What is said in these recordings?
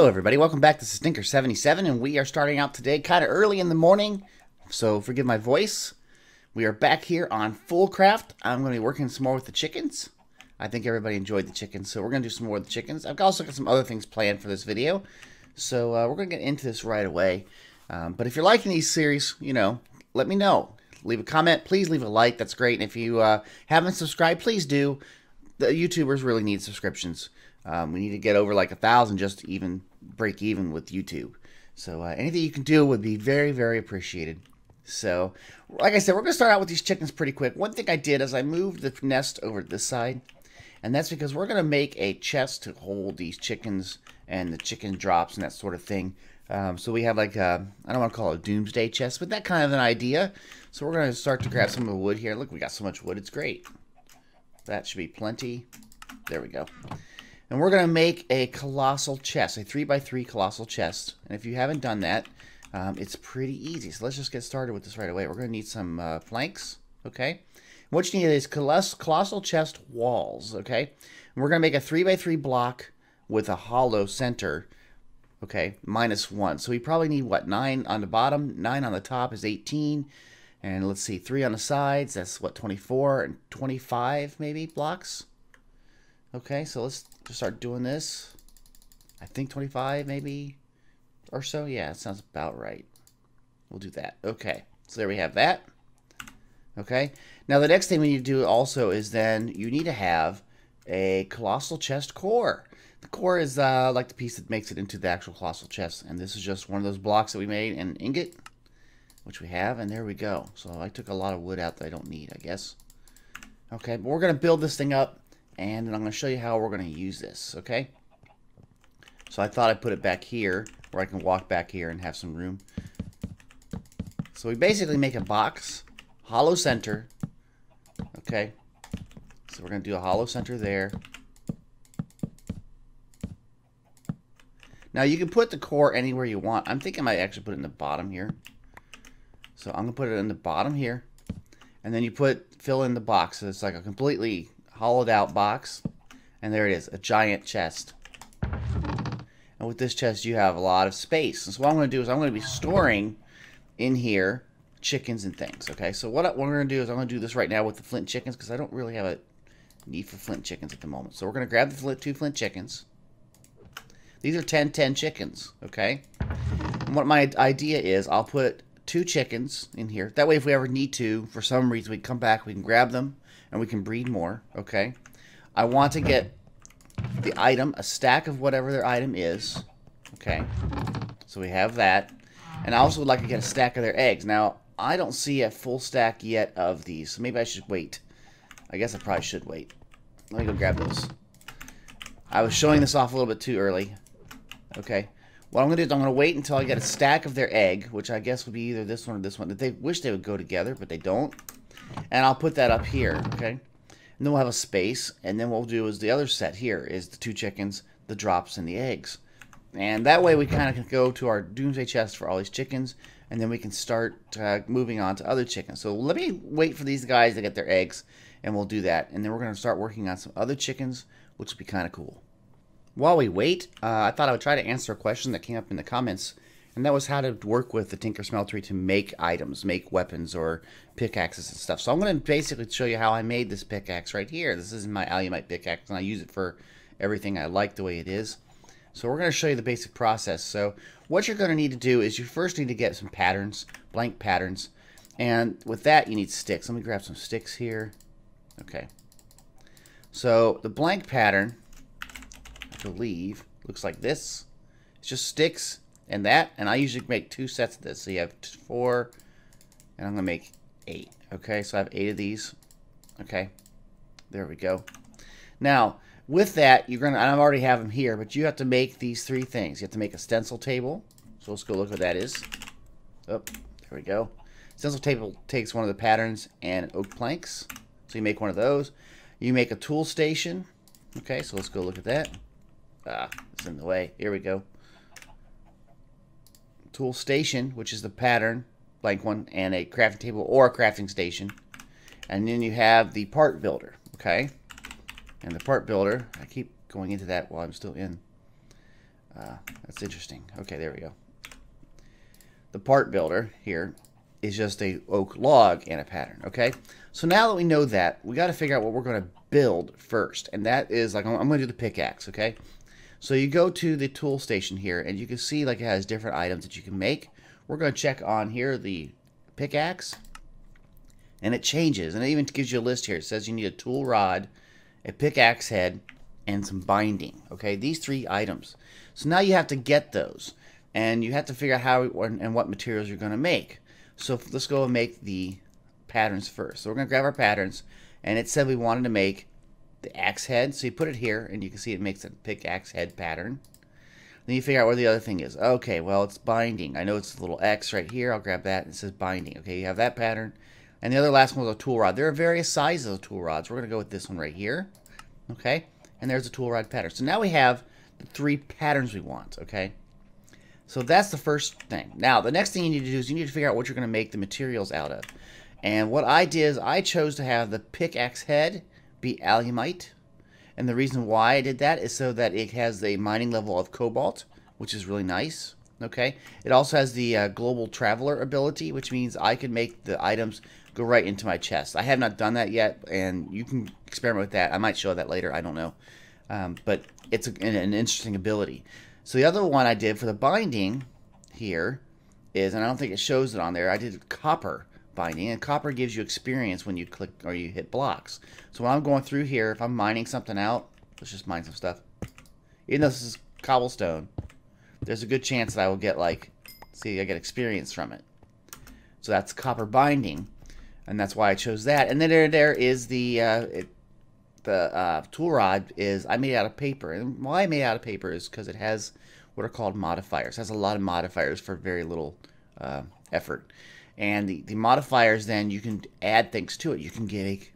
Hello everybody, welcome back. This is Stinker77 and we are starting out today kind of early in the morning, so forgive my voice. We are back here on FoolCraft. I'm going to be working some more with the chickens. I think everybody enjoyed the chickens, so we're going to do some more with the chickens. I've also got some other things planned for this video, so we're going to get into this right away. But if you're liking these series, you know, let me know. Leave a comment, please leave a like, that's great. And if you haven't subscribed, please do. The YouTubers really need subscriptions. We need to get over like 1,000 just to even break even with YouTube. So anything you can do would be very, very appreciated. So, like I said, we're going to start out with these chickens pretty quick. One thing I did is I moved the nest over to this side. And that's because we're going to make a chest to hold these chickens and the chicken drops and that sort of thing. So we have like a, I don't want to call it a doomsday chest, but that kind of an idea. So we're going to start to grab some of the wood here. Look, we got so much wood. It's great. That should be plenty. There we go. And we're going to make a colossal chest, a 3x3 colossal chest. And if you haven't done that, it's pretty easy. So let's just get started with this right away. We're going to need some planks, okay? And what you need is colossal chest walls, okay? And we're going to make a 3x3 block with a hollow center, okay, -1. So we probably need, what, 9 on the bottom, 9 on the top is 18. And let's see, 3 on the sides, that's what, 24 and 25 maybe blocks? Okay, so let's just start doing this. I think 25 maybe or so. Yeah, that sounds about right. We'll do that. Okay, so there we have that. Okay, now the next thing we need to do also is then you need to have a colossal chest core. The core is like the piece that makes it into the actual colossal chest. And this is just one of those blocks that we made in ingot, which we have, and there we go. So I took a lot of wood out that I don't need, I guess. Okay, but we're going to build this thing up. And then I'm going to show you how we're going to use this, okay? So I thought I'd put it back here, where I can walk back here and have some room. So we basically make a box, hollow center, okay? So we're going to do a hollow center there. Now you can put the core anywhere you want. I'm thinking I might actually put it in the bottom here. So I'm going to put it in the bottom here. And then you fill in the box. So it's like a completely hollowed out box, and there it is, a giant chest. And with this chest you have a lot of space. And so what I'm going to do is I'm going to be storing in here chickens and things. Okay, so what we're going to do is I'm going to do this right now with the flint chickens, because I don't really have a need for flint chickens at the moment. So we're going to grab the two flint chickens. These are 10-10 chickens. Okay, and what my idea is, I'll put 2 chickens in here. That way if we ever need to, for some reason, we come back, we can grab them and we can breed more, okay? I want to get the item, a stack of whatever their item is, okay? So we have that. And I also would like to get a stack of their eggs. Now, I don't see a full stack yet of these, so maybe I should wait. I guess I probably should wait. Let me go grab those. I was showing this off a little bit too early, okay? What I'm going to do is I'm going to wait until I get a stack of their egg, which I guess would be either this one or this one. They wish they would go together, but they don't. And I'll put that up here, okay? And then we'll have a space, and then what we'll do is the other set here is the 2 chickens, the drops, and the eggs. And that way we kind of can go to our doomsday chest for all these chickens, and then we can start moving on to other chickens. So let me wait for these guys to get their eggs, and we'll do that. And then we're going to start working on some other chickens, which will be kind of cool. While we wait, I thought I would try to answer a question that came up in the comments, and that was how to work with the Tinker Smeltery to make items, make weapons or pickaxes and stuff. So I'm going to basically show you how I made this pickaxe right here. This is my alumite pickaxe, and I use it for everything. I like the way it is. So we're going to show you the basic process. So what you're going to need to do is you first need to get some patterns, blank patterns. And with that, you need sticks. Let me grab some sticks here. Okay. So the blank pattern, I believe, looks like this. It's just sticks and that, and I usually make 2 sets of this. So you have 4, and I'm going to make 8. Okay, so I have 8 of these. Okay, there we go. Now, with that, you're going to, I already have them here, but you have to make these 3 things. You have to make a stencil table. So let's go look what that is. Oh, there we go. Stencil table takes one of the patterns and oak planks. So you make one of those. You make a tool station. Okay, so let's go look at that. It's in the way. Here we go. Tool station, which is the pattern, blank one, and a crafting table or a crafting station. And then you have the part builder, okay? And the part builder, I keep going into that while I'm still in. That's interesting. Okay, there we go. The part builder here is just a oak log and a pattern. Okay, so now that we know that, we got to figure out what we're going to build first, and that is like I'm going to do the pickaxe. Okay, so you go to the tool station here, and you can see like it has different items that you can make. We're going to check on here the pickaxe, and it changes, and it even gives you a list here. It says you need a tool rod, a pickaxe head, and some binding. Okay, these 3 items. So now you have to get those, and you have to figure out how and what materials you're going to make. So let's go and make the patterns first. So we're going to grab our patterns, and it said we wanted to make the axe head. So you put it here, and you can see it makes a pickaxe head pattern. Then you figure out where the other thing is. Okay, well, it's binding. I know it's a little X right here. I'll grab that. It says binding. Okay, you have that pattern. And the other last one was a tool rod. There are various sizes of tool rods. We're going to go with this one right here. Okay, and there's a tool rod pattern. So now we have the 3 patterns we want. Okay, so that's the first thing. Now, the next thing you need to do is you need to figure out what you're going to make the materials out of. And what I did is I chose to have the pickaxe head be alumite. And the reason why I did that is so that it has a mining level of cobalt, which is really nice. Okay, it also has the global traveler ability, which means I can make the items go right into my chest. I have not done that yet, and you can experiment with that. I might show that later. I don't know. But it's an interesting ability. So the other one I did for the binding here is, and I don't think it shows it on there, I did copper binding, and copper gives you experience when you click or you hit blocks. So when I'm going through here, if I'm mining something out, let's just mine some stuff. Even though this is cobblestone, there's a good chance that I will get, like, see, I get experience from it. So that's copper binding, and that's why I chose that. And then there is the tool rod is I made it out of paper. And why I made it out of paper is because it has what are called modifiers. It has a lot of modifiers for very little effort. And the modifiers, then you can add things to it. You can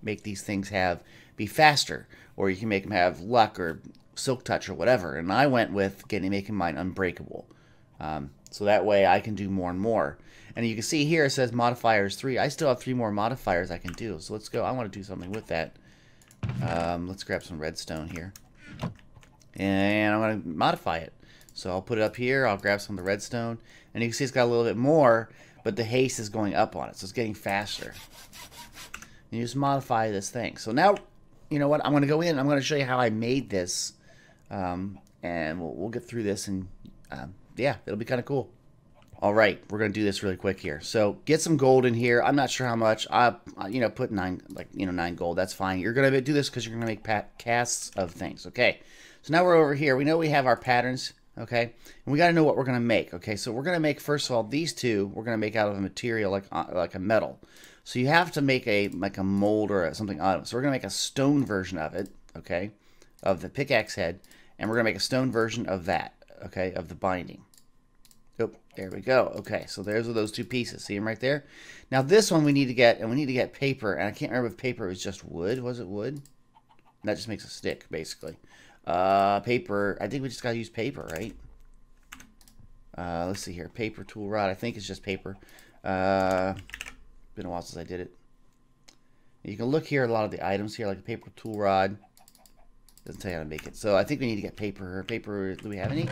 make these things be faster, or you can make them have luck or silk touch or whatever. And I went with making mine unbreakable. So that way I can do more and more. And you can see here it says modifiers 3. I still have 3 more modifiers I can do. So let's go. I want to do something with that. Let's grab some redstone here. And I'm going to modify it. So I'll put it up here. I'll grab some of the redstone. And you can see it's got a little bit more, but the haste is going up on it. So it's getting faster. And you just modify this thing. So now, you know what? I'm going to go in. I'm going to show you how I made this. And we'll get through this. And yeah, it'll be kind of cool. All right, we're going to do this really quick here. So get some gold in here. I'm not sure how much. Put 9 gold. That's fine. You're going to do this because you're going to make casts of things. Okay. So now we're over here. We know we have our patterns. Okay. And we got to know what we're going to make. Okay. So we're going to make, first of all, these 2. We're going to make out of a material like a metal. So you have to make a mold or something out of it. So we're going to make a stone version of it. Okay. Of the pickaxe head, and we're going to make a stone version of that. Okay. Of the binding. Oh, there we go. Okay, so there's those 2 pieces. See them right there? Now this one we need to get, and we need to get paper, and I can't remember if paper was just wood. Was it wood? That just makes a stick, basically. Paper, I think we just gotta use paper, right? Let's see here. Paper tool rod, I think it's just paper. Been a while since I did it. You can look here at a lot of the items here, like the paper tool rod. Doesn't tell you how to make it. So I think we need to get paper. Paper, do we have any?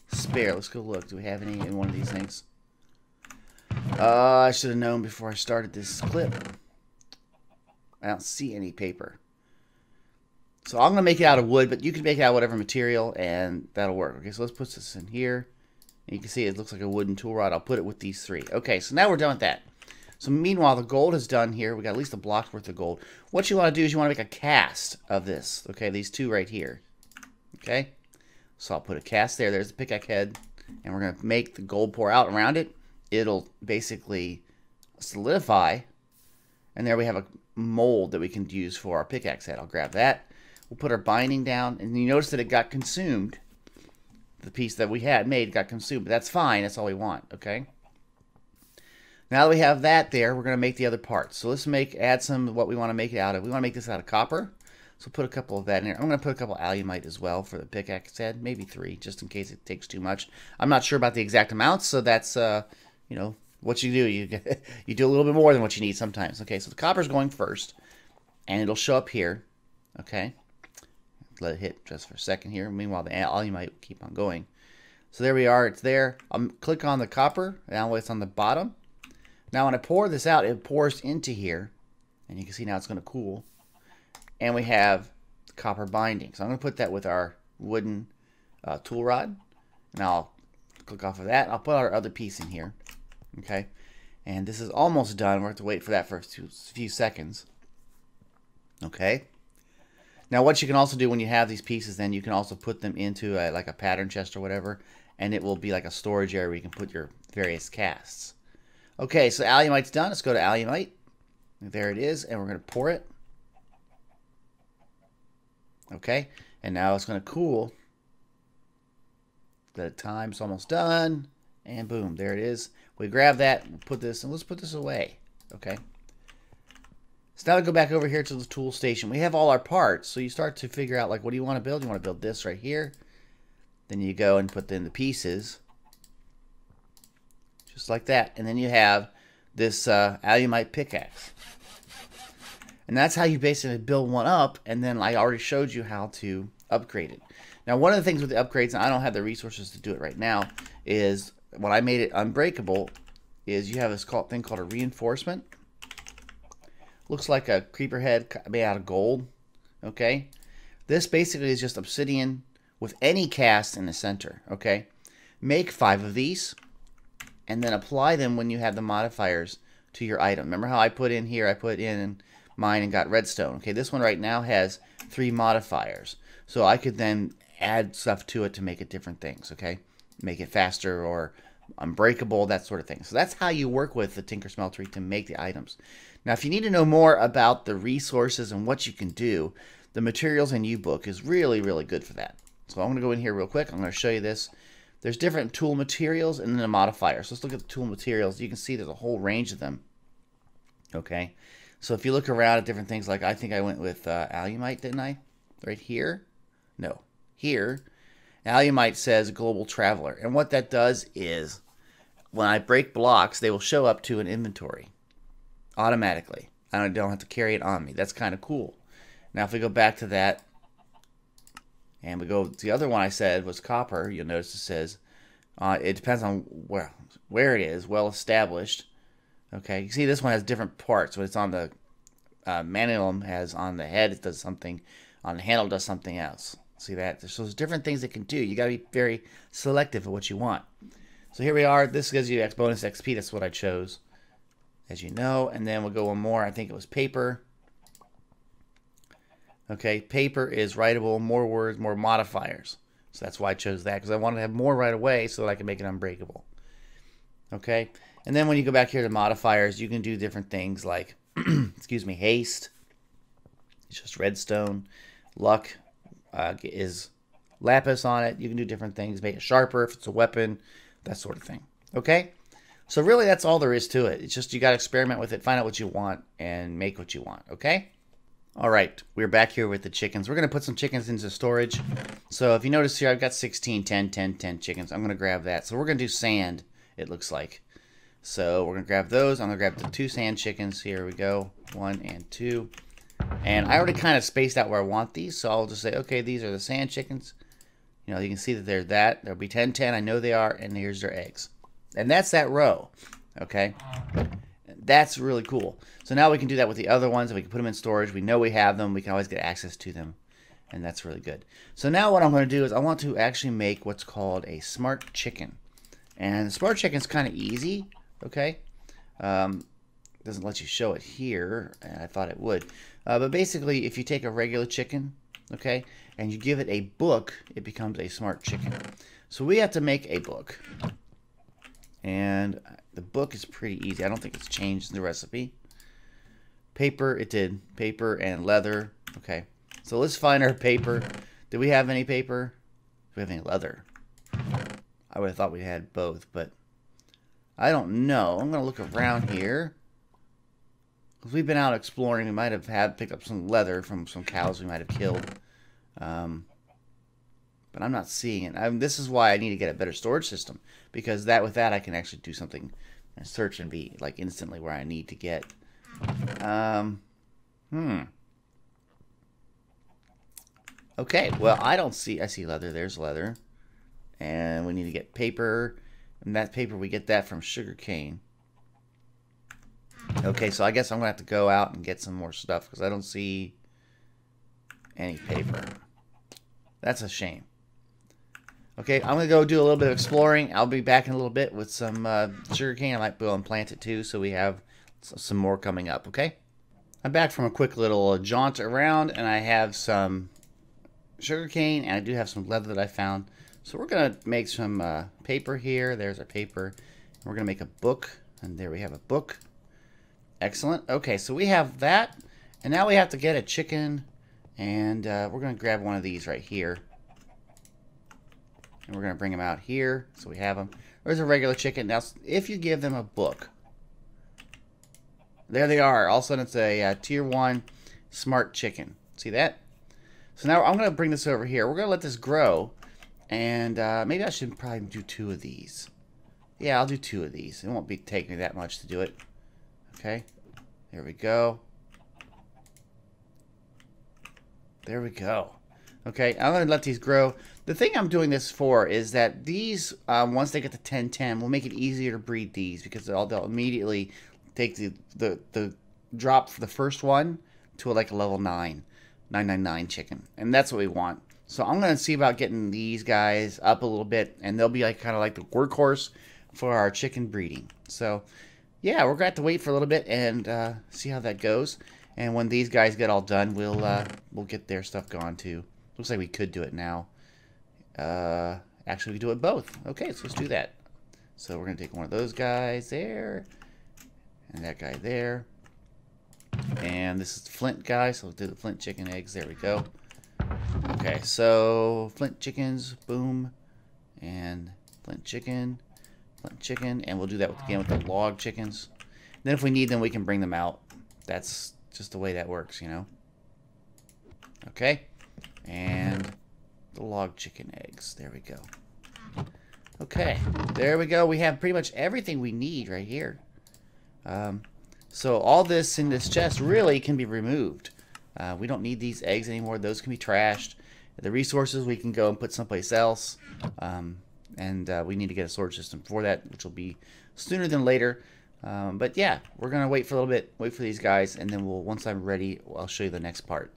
Spare. Let's go look. Do we have any in one of these things? I should have known before I started this clip. I don't see any paper. So I'm going to make it out of wood, but you can make it out of whatever material, and that'll work. Okay, so let's put this in here. And you can see it looks like a wooden tool rod. I'll put it with these 3. Okay, so now we're done with that. So meanwhile, the gold is done here. We got at least a block's worth of gold. What you want to do is you want to make a cast of this. Okay, these 2 right here. Okay. So I'll put a cast there. There's the pickaxe head. And we're going to make the gold pour out around it. It'll basically solidify. And there we have a mold that we can use for our pickaxe head. I'll grab that. We'll put our binding down. And you notice that it got consumed. The piece that we had made got consumed. But that's fine. That's all we want. Okay. Now that we have that there, we're going to make the other parts. So let's add some of what we want to make it out of. We want to make this out of copper. So put a couple of that in there. I'm going to put a couple of alumite as well for the pickaxe head. Maybe 3, just in case it takes too much. I'm not sure about the exact amounts, so that's, what you do. You do a little bit more than what you need sometimes. Okay, so the copper's going first, and it'll show up here. Okay. Let it hit just for a second here. Meanwhile, the alumite will keep on going. So there we are. It's there. I'll click on the copper. Now it's on the bottom. Now when I pour this out, it pours into here. And you can see now it's going to cool. And we have the copper binding. So I'm going to put that with our wooden tool rod. And I'll click off of that. I'll put our other piece in here. Okay. And this is almost done. We'll have to wait for that for a few seconds. Okay. Now what you can also do when you have these pieces, then you can also put them into like a pattern chest or whatever. And it will be like a storage area where you can put your various casts. Okay, so alumite's done. Let's go to alumite. There it is. And we're going to pour it. Okay. And now it's going to cool. The time's almost done. And boom, there it is. We grab that, we'll put this, and let's put this away. Okay. So now we go back over here to the tool station. We have all our parts, so you start to figure out, like, what do you want to build? You want to build this right here. Then you go and put in the pieces. Just like that. And then you have this alumite pickaxe. And that's how you basically build one up, and then I already showed you how to upgrade it. Now, one of the things with the upgrades, and I don't have the resources to do it right now, is when I made it unbreakable, is you have this thing called a reinforcement. Looks like a creeper head made out of gold. Okay, this basically is just obsidian with any cast in the center. Okay, make 5 of these, and then apply them when you have the modifiers to your item. Remember how I put in here? I put in mine and got redstone. Okay, this one right now has 3 modifiers, so I could then add stuff to it to make it different things. Okay, make it faster or unbreakable, that sort of thing. So that's how you work with the Tinker Smeltery to make the items. Now, if you need to know more about the resources and what you can do, the materials and U-book is really, really good for that. So I'm going to go in here real quick. I'm going to show you this. There's different tool materials and then the modifiers. So let's look at the tool materials. You can see there's a whole range of them. Okay. So if you look around at different things, like I think I went with alumite, didn't I? Right here? No. Here. Alumite says Global Traveler. And what that does is when I break blocks, they will show up to an inventory automatically. I don't have to carry it on me. That's kind of cool. Now if we go back to that and we go, the other one I said was copper. You'll notice it says, it depends on where it is, well established. Okay, you see this one has different parts. When it's on the manual, has on the head, it does something. On the handle, it does something else. See that? So there's different things it can do. You got to be very selective of what you want. So here we are. This gives you bonus XP. That's what I chose, as you know. And then we'll go one more. I think it was paper. Okay, paper is writable, more words, more modifiers. So that's why I chose that, because I wanted to have more right away so that I can make it unbreakable. Okay, and then when you go back here to modifiers, you can do different things like, excuse me, haste. It's just redstone. Luck is lapis on it. You can do different things. Make it sharper if it's a weapon, that sort of thing. Okay, so really that's all there is to it. It's just you got to experiment with it, find out what you want, and make what you want. Okay. All right, we're back here with the chickens. We're going to put some chickens into storage. So if you notice here, I've got 16, 10, 10, 10 chickens. I'm going to grab that. So we're going to do sand, it looks like. So we're going to grab those. I'm going to grab the 2 sand chickens. Here we go. 1 and 2. And I already kind of spaced out where I want these. So I'll just say, okay, these are the sand chickens. You know, you can see that they're that. There'll be 10, 10. I know they are. And here's their eggs. And that's that row. Okay. That's really cool. So now we can do that with the other ones, and we can put them in storage. We know we have them. We can always get access to them, and that's really good. So now what I'm going to do is I want to actually make what's called a smart chicken. And smart chicken is kind of easy, okay? Doesn't let you show it here, and I thought it would. But basically, if you take a regular chicken, okay, and you give it a book, it becomes a smart chicken. So we have to make a book. And the book is pretty easy. I don't think it's changed the recipe. Paper, it did. Paper and leather. Okay. So let's find our paper. Do we have any paper? Do we have any leather? I would have thought we had both, but I don't know. I'm going to look around here. Because we've been out exploring. We might have picked up some leather from some cows we might have killed. But I'm not seeing it. This is why I need to get a better storage system. Because with that I can actually do something and search and be like instantly where I need to get. Okay, well I don't see. I see leather. There's leather. And we need to get paper. And that paper, we get that from sugarcane. Okay, so I guess I'm going to have to go out and get some more stuff because I don't see any paper. That's a shame. Okay, I'm going to go do a little bit of exploring. I'll be back in a little bit with some sugarcane. I might go and plant it too, so we have some more coming up, okay? I'm back from a quick little jaunt around, and I have some sugarcane, and I do have some leather that I found. So we're going to make some paper here. There's our paper. We're going to make a book, and there we have a book. Excellent. Okay, so we have that, and now we have to get a chicken, and we're going to grab one of these right here. And we're going to bring them out here, so we have them. There's a regular chicken. Now, if you give them a book, there they are. All of a sudden, it's a tier 1 smart chicken. See that? So now I'm going to bring this over here. We're going to let this grow, and maybe I should probably do 2 of these. Yeah, I'll do 2 of these. It won't take me that much to do it. Okay, there we go. There we go. Okay, I'm going to let these grow. The thing I'm doing this for is that these, once they get to 1010, will make it easier to breed these because they'll immediately take the drop for the first one to like a level 999 chicken. And that's what we want. So I'm going to see about getting these guys up a little bit, and they'll be like kind of like the workhorse for our chicken breeding. So yeah, we're going to have to wait for a little bit and see how that goes. And when these guys get all done, we'll get their stuff going too. Looks like we could do it now. Actually, we do it both. Okay, so let's do that. So we're going to take one of those guys there. And that guy there. And this is the flint guy, so we'll do the flint chicken eggs. There we go. Okay, so flint chickens, boom. And flint chicken. And we'll do that again with the log chickens. Then if we need them, we can bring them out. That's just the way that works, you know. Okay. And the log chicken eggs. There we go. Okay. There we go. We have pretty much everything we need right here. So all this in this chest really can be removed. We don't need these eggs anymore. Those can be trashed. The resources we can go and put someplace else. And we need to get a storage system for that, which will be sooner than later. But yeah, we're going to wait for a little bit, wait for these guys, and then once I'm ready, I'll show you the next part.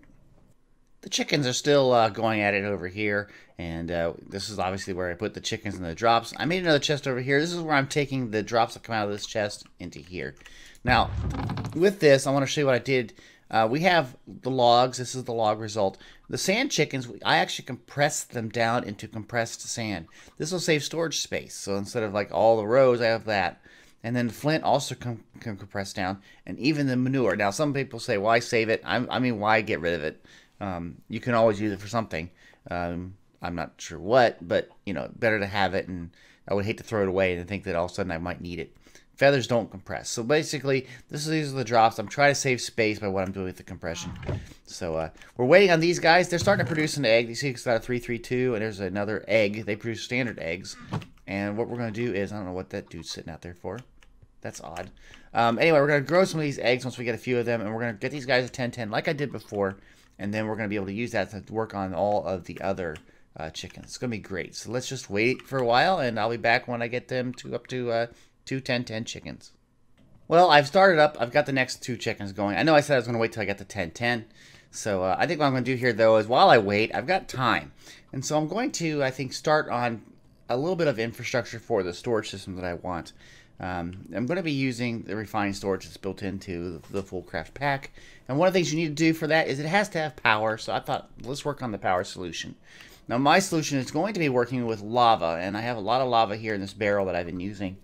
The chickens are still going at it over here, and this is obviously where I put the chickens and the drops. I made another chest over here. This is where I'm taking the drops that come out of this chest into here. Now, with this, I want to show you what I did. We have the logs. This is the log result. The sand chickens, I actually compressed them down into compressed sand. This will save storage space. So instead of like all the rows, I have that. And then the flint also can compress down, and even the manure. Now, some people say, why save it? I mean, why get rid of it? You can always use it for something. I'm not sure what, but, you know, better to have it, and I would hate to throw it away and think that all of a sudden I might need it. Feathers don't compress. So basically, these are the drops. I'm trying to save space by what I'm doing with the compression. So we're waiting on these guys. They're starting to produce an egg. You see it's got a 332, and there's another egg. They produce standard eggs. And what we're going to do is, I don't know what that dude's sitting out there for. That's odd. Anyway, we're going to grow some of these eggs once we get a few of them, and we're going to get these guys at 1010 like I did before, and then we're going to be able to use that to work on all of the other chickens. It's going to be great. So let's just wait for a while, and I'll be back when I get them up to 1010 chickens. Well, I've started up. I've got the next 2 chickens going. I know I said I was going to wait till I got to 1010. So I think what I'm going to do here, though, is while I wait, I've got time. And so I'm going to, I think, start on a little bit of infrastructure for the storage system that I want. I'm going to be using the refined storage that's built into the FoolCraft pack. And one of the things you need to do for that is it has to have power. So I thought, let's work on the power solution. Now, my solution is going to be working with lava. And I have a lot of lava here in this barrel that I've been using.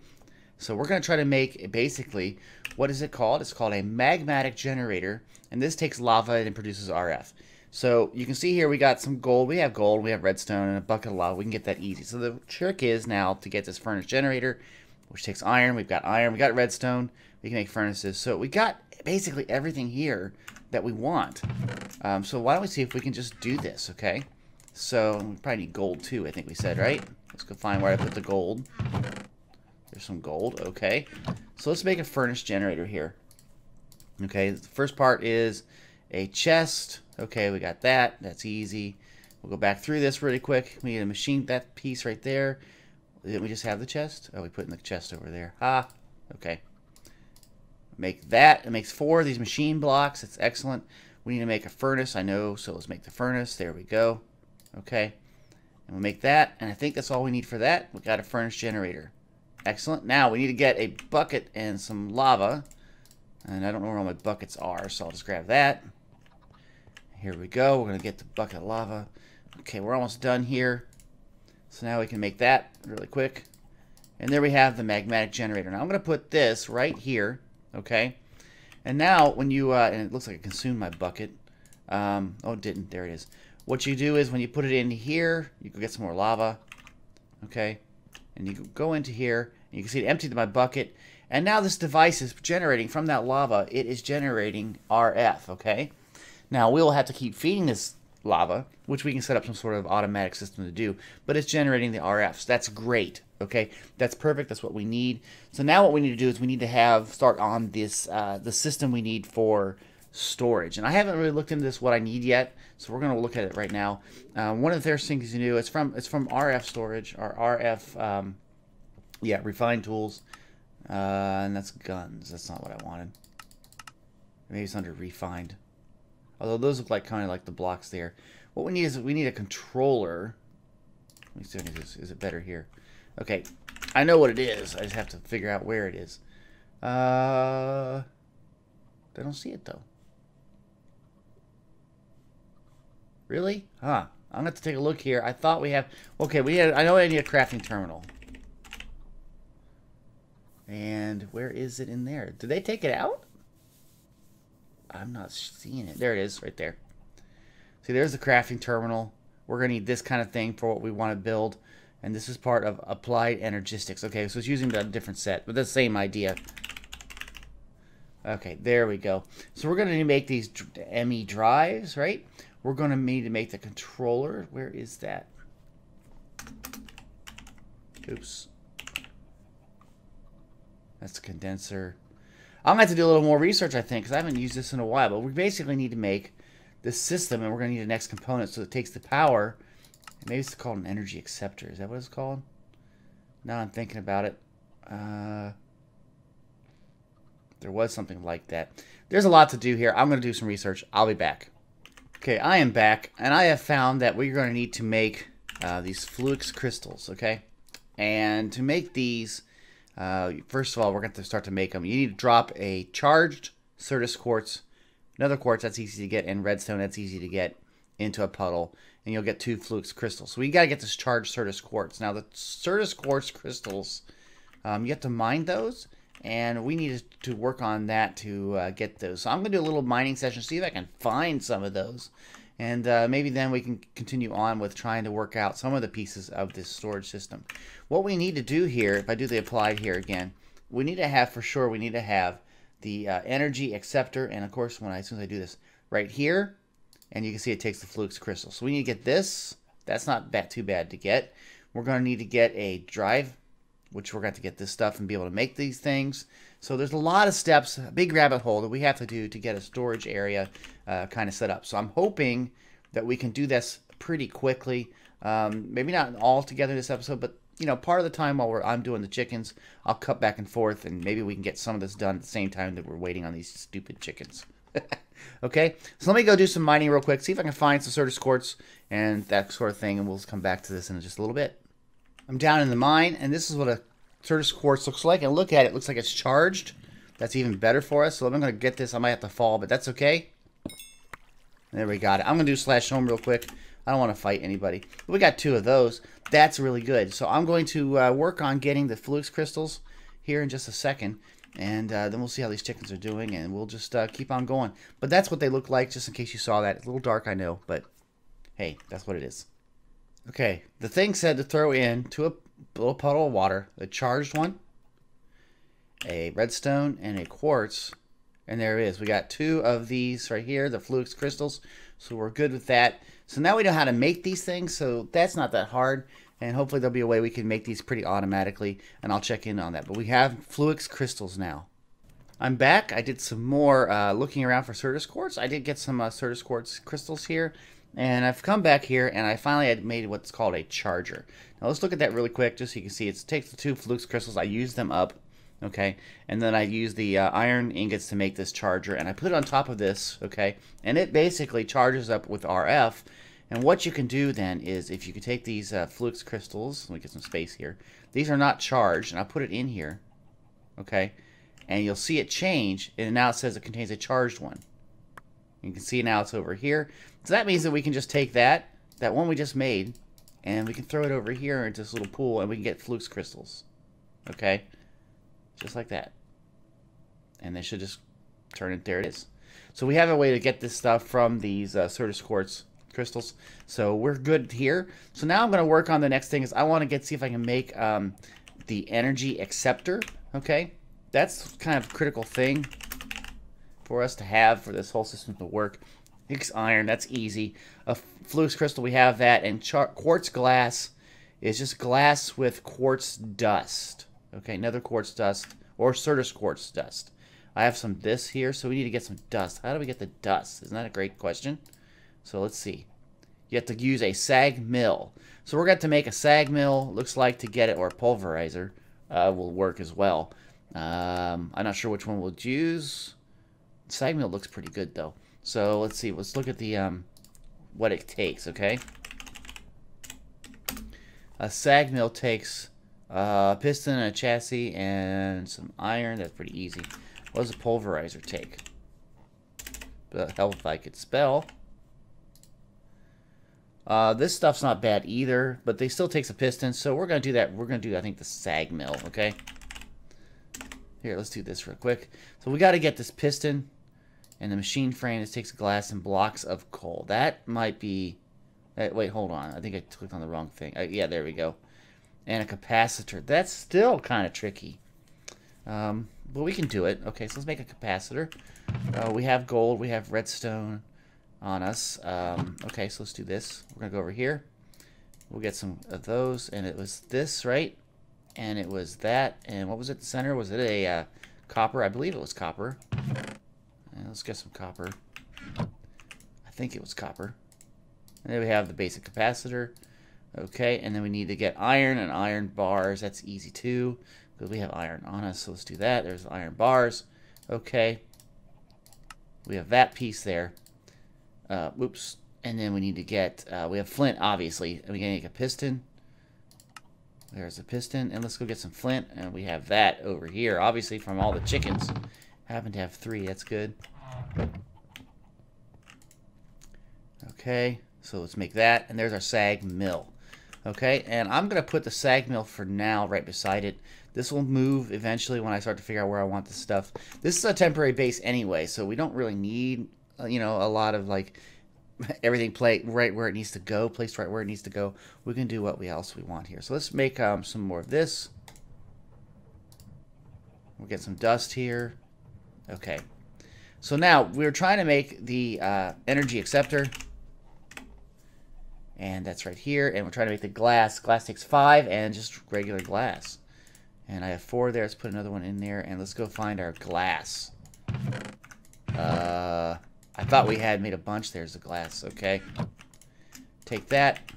So we're going to try to make, basically, what is it called? It's called a Magmatic Generator. And this takes lava and produces RF. So you can see here we got some gold. We have redstone, and a bucket of lava. We can get that easy. So the trick is now to get this furnace generator, which takes iron. We've got iron. We got redstone. We can make furnaces. So we got basically everything here that we want. So why don't we see if we can just do this, okay? So we probably need gold too, I think we said, right? Let's go find where I put the gold. There's some gold, okay. So let's make a furnace generator here. Okay, the first part is a chest. Okay, we got that. That's easy. We'll go back through this really quick. We need to machine that piece right there. Didn't we just have the chest? Oh, we put in the chest over there. Ah, okay. Make that. It makes 4 of these machine blocks. It's excellent. We need to make a furnace, I know, so let's make the furnace. There we go. Okay. And we'll make that, and I think that's all we need for that. We got a furnace generator. Excellent. Now, we need to get a bucket and some lava. And I don't know where all my buckets are, so I'll just grab that. Here we go. We're going to get the bucket of lava. Okay, we're almost done here. So now we can make that really quick. And there we have the Magmatic Generator. Now, I'm going to put this right here. Okay. And now, when you, and it looks like it consumed my bucket. Oh, it didn't. There it is. What you do is when you put it in here, you can get some more lava. Okay. And you go into here, and you can see it emptied my bucket. And now this device is generating from that lava. It is generating RF. Okay. Now, we will have to keep feeding this lava, which we can set up some sort of automatic system to do. But it's generating the RFs. That's great. Okay, that's perfect. That's what we need. So now what we need to do is we need to start on this the system we need for storage. And I haven't really looked into this what I need yet, so we're going to look at it right now. One of the first things you do, it's from RF storage or RF, yeah, refined tools, and that's guns. That's not what I wanted. Maybe it's under refined. Although those look like kind of like the blocks there. What we need is we need a controller. Let me see if is it better here. Okay, I know what it is. I just have to figure out where it is. I don't see it though. Really? Huh. I'm gonna have to take a look here. I thought we have. Okay, I know I need a crafting terminal. And where is it in there? Did they take it out? I'm not seeing it. There it is, right there. See, there's the crafting terminal. We're gonna need this kind of thing for what we want to build. And this is part of Applied Energistics. Okay, so it's using a different set, but the same idea. Okay, there we go. So we're going to need to make these ME drives, right? We're going to need to make the controller. Where is that? Oops. That's the condenser. I'm going to have to do a little more research, I think, because I haven't used this in a while. But we basically need to make this system, and we're going to need the next component so it takes the power. Maybe it's called an energy acceptor. Is that what it's called? Now I'm thinking about it. There was something like that. There's a lot to do here. I'm going to do some research. I'll be back. Okay, I am back, and I have found that we're going to need to make these Flukes Crystals, okay? And to make these, first of all, we're going to start to make them. You need to drop a charged Certus quartz, another quartz, that's easy to get, and redstone, that's easy to get, into a puddle, and you'll get 2 Flukes crystals. So we got to get this charged Certus quartz. Now the Certus quartz crystals, you have to mine those, and we need to work on that to get those. So I'm going to do a little mining session, see if I can find some of those, and maybe then we can continue on with trying to work out some of the pieces of this storage system. What we need to do here, if I do the applied here again, we need to have, for sure, we need to have the energy acceptor, and of course, as soon as I do this, right here, and you can see it takes the Flukes crystal. So we need to get this. That's not too bad to get. We're going to need to get a drive, which we're going to get this stuff and be able to make these things. So there's a lot of steps, a big rabbit hole that we have to do to get a storage area kind of set up. So I'm hoping that we can do this pretty quickly. Maybe not all together this episode, but you know, part of the time while I'm doing the chickens, I'll cut back and forth, and maybe we can get some of this done at the same time that we're waiting on these stupid chickens. Okay, so let me go do some mining real quick, see if I can find some Certus quartz and that sort of thing, and we'll come back to this in just a little bit. I'm down in the mine, and this is what a Certus quartz looks like. And look at it, it looks like it's charged. That's even better for us. So I'm going to get this. I might have to fall, but that's okay. There we got it. I'm going to do /home real quick. I don't want to fight anybody. But we got 2 of those. That's really good. So I'm going to work on getting the Flukes crystals here in just a second. And then we'll see how these chickens are doing, and we'll just keep on going. But that's what they look like, just in case you saw that. It's a little dark, I know, but hey, that's what it is. Okay, the thing said to throw in to a little puddle of water, a charged one, a redstone, and a quartz. And there it is. We got 2 of these right here, the Flukes crystals. So we're good with that. So now we know how to make these things, so that's not that hard. And hopefully there'll be a way we can make these pretty automatically, and I'll check in on that. But we have Flukes crystals now. I'm back. I did some more looking around for Certus quartz. I did get some Certus quartz crystals here. And I've come back here, and I finally had made what's called a charger. Now let's look at that really quick, just so you can see. It takes the 2 Flukes Crystals. I use them up, okay? And then I use the iron ingots to make this charger, and I put it on top of this, okay? And it basically charges up with RF. And what you can do then is, if you can take these Flukes Crystals, let me get some space here. These are not charged, and I'll put it in here, okay? And you'll see it change, and now it says it contains a charged one. You can see now it's over here. So that means that we can just take that one we just made, and we can throw it over here into this little pool, and we can get Flukes Crystals. Okay? Just like that. And they should just turn it, there it is. So we have a way to get this stuff from these Certus Quartz crystals. So we're good here. So now I'm going to work on the next thing. Is I want to see if I can make the energy acceptor. Okay? That's kind of a critical thing for us to have for this whole system to work. X iron, that's easy. A Flukes crystal, we have that. And quartz glass is just glass with quartz dust. Okay, another quartz dust or Certus quartz dust. I have some this here, so we need to get some dust. How do we get the dust? Isn't that a great question? So let's see. You have to use a sag mill. So we're going to make a sag mill, looks like, to get it, or a pulverizer will work as well. I'm not sure which one we'll use. Sag mill looks pretty good though. So let's see. Let's look at the what it takes. Okay. A sag mill takes a piston and a chassis and some iron. That's pretty easy. What does a pulverizer take? Hell if I could spell. This stuff's not bad either, but they still takes a piston. So we're gonna do that. We're gonna do, I think, the sag mill. Okay. Here, let's do this real quick. So we got to get this piston. And the machine frame, this takes glass and blocks of coal. That might be... wait, hold on. I think I clicked on the wrong thing. Yeah, there we go. And a capacitor. That's still kind of tricky. But we can do it. Okay, so let's make a capacitor. We have gold. We have redstone on us. Okay, so let's do this. We're going to go over here. We'll get some of those. And it was this, right? And it was that. And what was it at the center? Was it a copper? I believe it was copper. Let's get some copper. I think it was copper. And then we have the basic capacitor. Okay, and then we need to get iron and iron bars. That's easy too, because we have iron on us. So let's do that. There's the iron bars. Okay. We have that piece there. Oops. And then we need to get, we have flint, obviously. And we can make a piston. There's a piston. And let's go get some flint. And we have that over here, obviously, from all the chickens. Happen to have 3. That's good. Okay, so let's make that. And there's our sag mill. Okay, and I'm going to put the sag mill for now right beside it. This will move eventually when I start to figure out where I want this stuff. This is a temporary base anyway, so we don't really need, you know, a lot of, like, everything right where it needs to go, placed right where it needs to go. We can do what else we want here. So let's make some more of this. We'll get some dust here. Okay, so now we're trying to make the energy acceptor, and that's right here, and we're trying to make the glass. Glass takes 5 and just regular glass, and I have 4 there. Let's put another one in there, and let's go find our glass. I thought we had made a bunch. There's the glass. Okay, take that,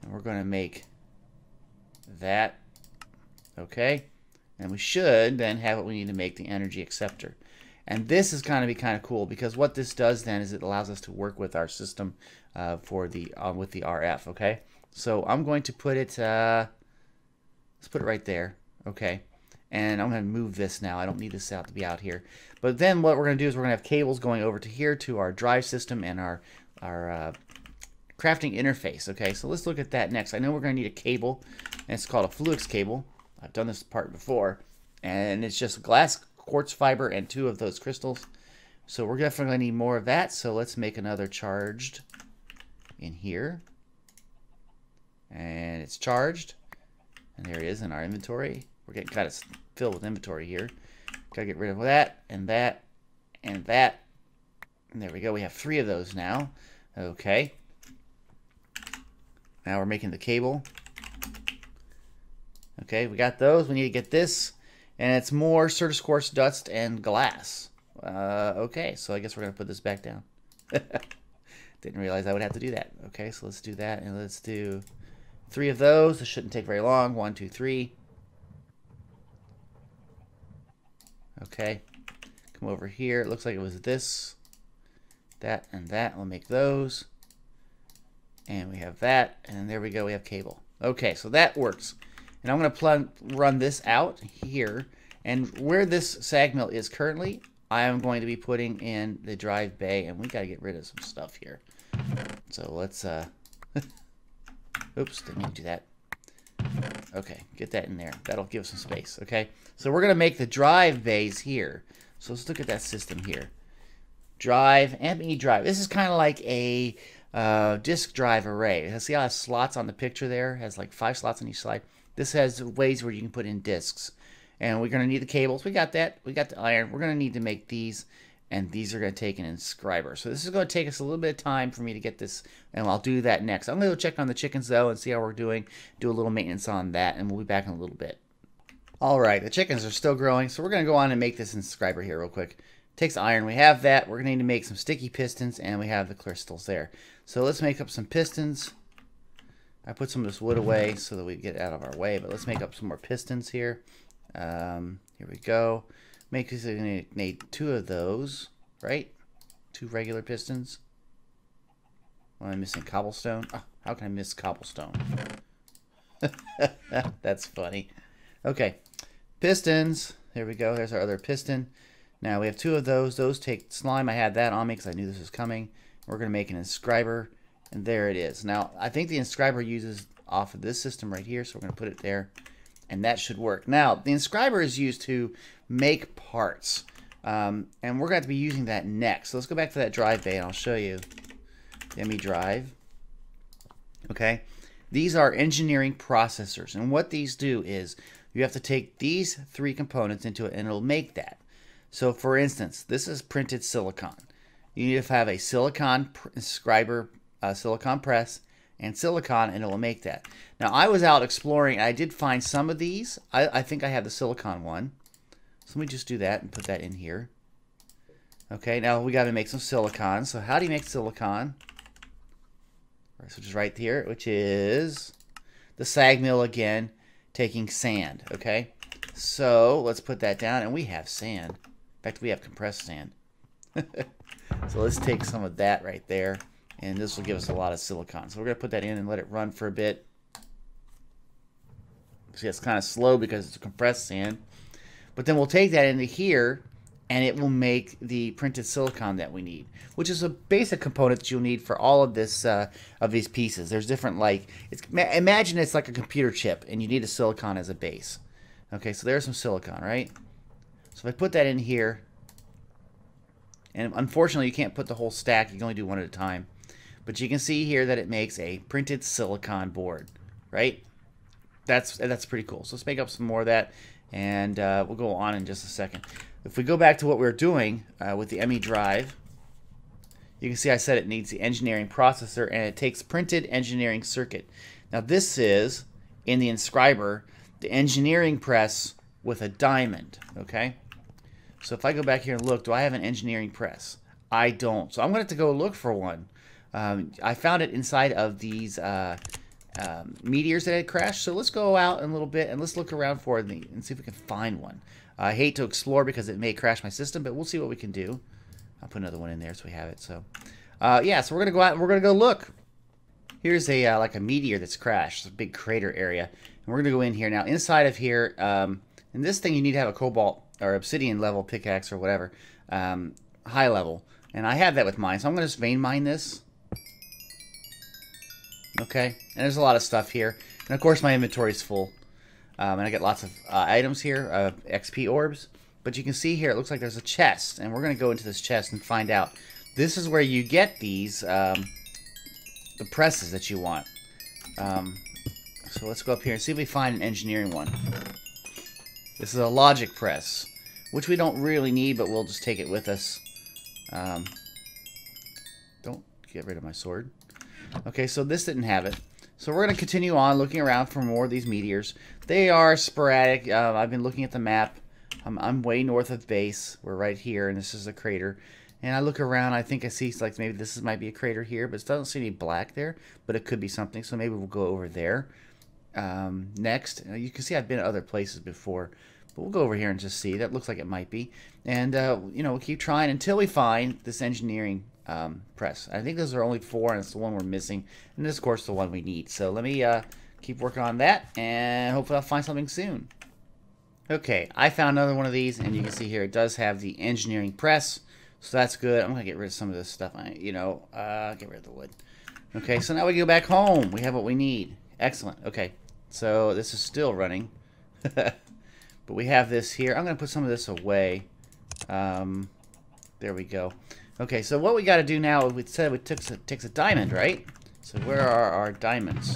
and we're going to make that. Okay. And we should then have what we need to make the energy acceptor. And this is going to be kind of cool, because what this does then is it allows us to work with our system for the with the RF. Okay, so I'm going to put it. Let's put it right there. Okay, and I'm going to move this now. I don't need this to be out here. But then what we're going to do is we're going to have cables going over to here to our drive system and our crafting interface. Okay, so let's look at that next. I know we're going to need a cable, and it's called a Flukes cable. I've done this part before, and it's just glass, quartz fiber, and 2 of those crystals. So we're definitely going to need more of that. So let's make another charged in here. And it's charged. And there it is in our inventory. We're getting kind of filled with inventory here. Got to get rid of that, and that, and that. And there we go. We have 3 of those now. Okay. Now we're making the cable. Okay, we got those. We need to get this. And it's more Certus quartz dust and glass. Okay, so I guess we're going to put this back down. Didn't realize I would have to do that. Okay, so let's do that, and let's do 3 of those. This shouldn't take very long. 1, 2, 3. Okay, come over here. It looks like it was this, that, and that. We'll make those. And we have that, and there we go. We have cable. Okay, so that works. And I'm going to run this out here. And where this sag mill is currently, I am going to be putting in the drive bay. And we got to get rid of some stuff here. So let's, oops, didn't mean to do that. Okay, get that in there. That'll give us some space, okay? So we're going to make the drive bays here. So let's look at that system here. Drive, ME drive. This is kind of like a disk drive array. See how it has slots on the picture there? It has like 5 slots on each side. This has ways where you can put in disks. And we're going to need the cables. We got that. We got the iron. We're going to need to make these. And these are going to take an inscriber. So this is going to take us a little bit of time for me to get this. And I'll do that next. I'm going to go check on the chickens, though, and see how we're doing. Do a little maintenance on that. And we'll be back in a little bit. All right. The chickens are still growing. So we're going to go on and make this inscriber here real quick. Takes iron. We have that. We're going to need to make some sticky pistons. And we have the crystals there. So let's make up some pistons. I put some of this wood away so that we get it out of our way. But let's make up some more pistons here. Here we go. Make this, we're going to need 2 of those, right? 2 regular pistons. Well, I'm missing cobblestone. Oh, how can I miss cobblestone? That's funny. Okay, pistons. There we go. There's our other piston. Now we have 2 of those. Those take slime. I had that on me because I knew this was coming. We're going to make an inscriber, and there it is. Now I think the inscriber uses off of this system right here, so we're going to put it there. And that should work. Now, the inscriber is used to make parts. And we're going to be using that next. So let's go back to that drive bay, and I'll show you the ME drive. Okay. These are engineering processors. And what these do is you have to take these 3 components into it, and it'll make that. So, for instance, this is printed silicon. You need to have a silicon inscriber, silicon press, and silicon, and it will make that. Now, I was out exploring, and I did find some of these. I think I have the silicon one. So let me just do that and put that in here. Okay, now we got to make some silicon. So how do you make silicon? Right, so just right here, which is the sag mill again, taking sand. Okay, so let's put that down, and we have sand. In fact, we have compressed sand. So let's take some of that right there. And this will give us a lot of silicon. So we're going to put that in and let it run for a bit. See, it's kind of slow because it's compressed sand. But then we'll take that into here, and it will make the printed silicon that we need, which is a basic component that you'll need for all of this of these pieces. There's different, like, imagine it's like a computer chip, and you need a silicon as a base. Okay, so there's some silicon, right? So if I put that in here, and unfortunately you can't put the whole stack. You can only do one at a time. But you can see here that it makes a printed silicon board, right? That's pretty cool. So let's make up some more of that, and we'll go on in just a second. If we go back to what we were doing with the ME drive, you can see I said it needs the engineering processor, and it takes printed engineering circuit. Now this is, in the inscriber, the engineering press with a diamond, okay? So if I go back here and look, do I have an engineering press? I don't. So I'm going to have to go look for one. I found it inside of these meteors that had crashed. So let's go out in a little bit and let's look around for it and see if we can find one. I hate to explore because it may crash my system, but we'll see what we can do. I'll put another one in there so we have it. So yeah, so we're gonna go out and we're gonna go look. Here's a like a meteor that's crashed, it's a big crater area, and we're gonna go in here now. Inside of here, in this thing you need to have a cobalt or obsidian level pickaxe or whatever, high level, and I have that with mine. So I'm gonna just vein mine this. Okay, and there's a lot of stuff here, and of course my inventory is full, and I get lots of items here, XP orbs. But you can see here, it looks like there's a chest, and we're going to go into this chest and find out. This is where you get these, the presses that you want. So let's go up here and see if we find an engineering one. This is a logic press, which we don't really need, but we'll just take it with us. Don't get rid of my sword. Okay, so this didn't have it. So we're going to continue on looking around for more of these meteors. They are sporadic. I've been looking at the map. I'm way north of base. We're right here, and this is a crater. And I look around, I think I see, like, maybe this might be a crater here, but it doesn't see any black there, but it could be something, so maybe we'll go over there next. You can see I've been to other places before, but we'll go over here and just see. That looks like it might be. And, you know, we'll keep trying until we find this engineering press. I think those are only 4, and it's the one we're missing, and this, of course, the one we need. So let me keep working on that, and hopefully I'll find something soon. Okay, I found another one of these, and you can see here it does have the engineering press. So that's good. I'm going to get rid of some of this stuff. Get rid of the wood. Okay, so now we go back home. We have what we need. Excellent. Okay, so this is still running. But we have this here. I'm going to put some of this away. There we go. Okay, so what we got to do now, we said it takes a diamond, right? So where are our diamonds?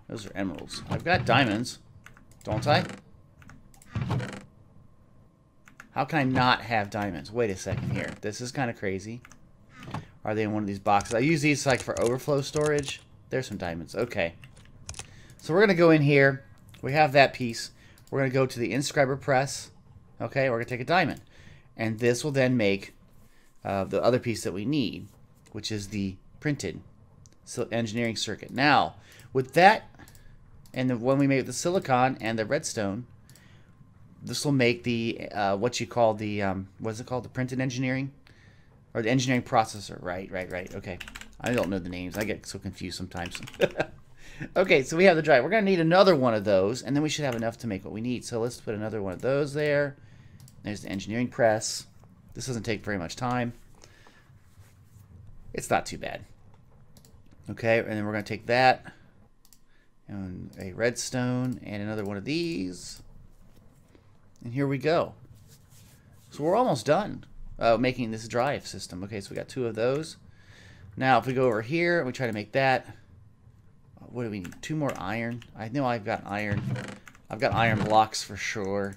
Those are emeralds. I've got diamonds, don't I? How can I not have diamonds? Wait a second here. This is kind of crazy. Are they in one of these boxes? I use these like for overflow storage. There's some diamonds. Okay. So we're going to go in here. We have that piece. We're going to go to the inscriber press. Okay, we're going to take a diamond. And this will then make the other piece that we need, which is the printed engineering circuit. Now, with that, and when we make the silicon and the redstone, this will make the, what you call the, what is it called? The printed engineering? Or the engineering processor. Right. Okay. I don't know the names. I get so confused sometimes. Okay, so we have the drive. We're going to need another one of those, and then we should have enough to make what we need. So let's put another one of those there. There's the engineering press. This doesn't take very much time. It's not too bad. Okay, and then we're going to take that, and a redstone, and another one of these. And here we go. So we're almost done making this drive system. Okay, so we got 2 of those. Now, if we go over here and we try to make that, what do we need? 2 more iron. I know I've got iron. I've got iron blocks for sure.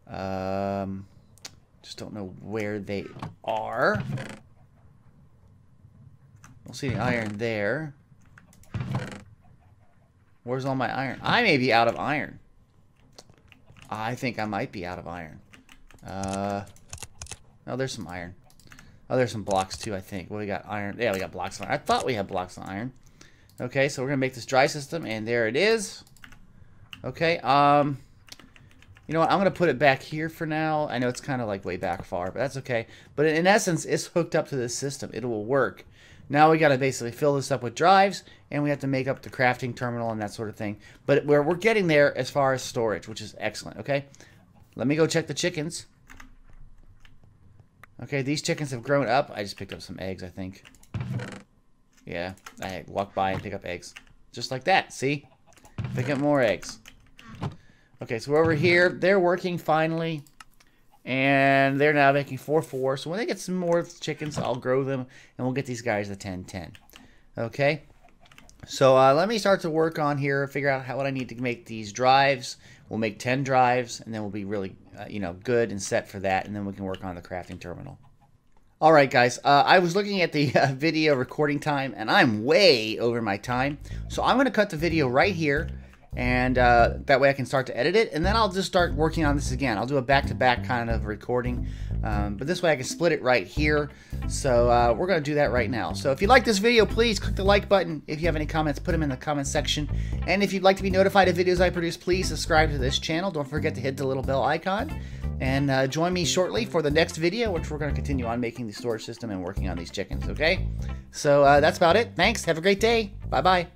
Just don't know where they are. Don't see any iron there. Where's all my iron? I may be out of iron. I think I might be out of iron. No, there's some iron. Oh, there's some blocks too, I think. Well, we got iron. Yeah, we got blocks of iron. I thought we had blocks of iron. Okay, so we're going to make this dry system, and there it is. Okay, you know what? I'm going to put it back here for now. I know it's kind of like way back far, but that's okay. But in essence, it's hooked up to this system. It will work. Now we got to basically fill this up with drives, and we have to make up the crafting terminal and that sort of thing. But we're getting there as far as storage, which is excellent, okay? Let me go check the chickens. Okay, these chickens have grown up. I just picked up some eggs, I think. Yeah, I walk by and pick up eggs. Just like that, see? Pick up more eggs. Okay, so we're over here. They're working finally. And they're now making 4-4. So when they get some more chickens, I'll grow them. And we'll get these guys to 10-10. Okay? So let me start to work on here. Figure out what I need to make these drives. We'll make 10 drives. And then we'll be really, you know, good and set for that. And then we can work on the crafting terminal. Alright guys, I was looking at the video recording time, and I'm way over my time. So I'm going to cut the video right here, and that way I can start to edit it, and then I'll just start working on this again. I'll do a back-to-back kind of recording, but this way I can split it right here. So we're going to do that right now. So if you like this video, please click the like button. If you have any comments, put them in the comment section. And if you'd like to be notified of videos I produce, please subscribe to this channel. Don't forget to hit the little bell icon. And join me shortly for the next video, which we're going to continue on making the storage system and working on these chickens, okay? So that's about it. Thanks. Have a great day. Bye-bye.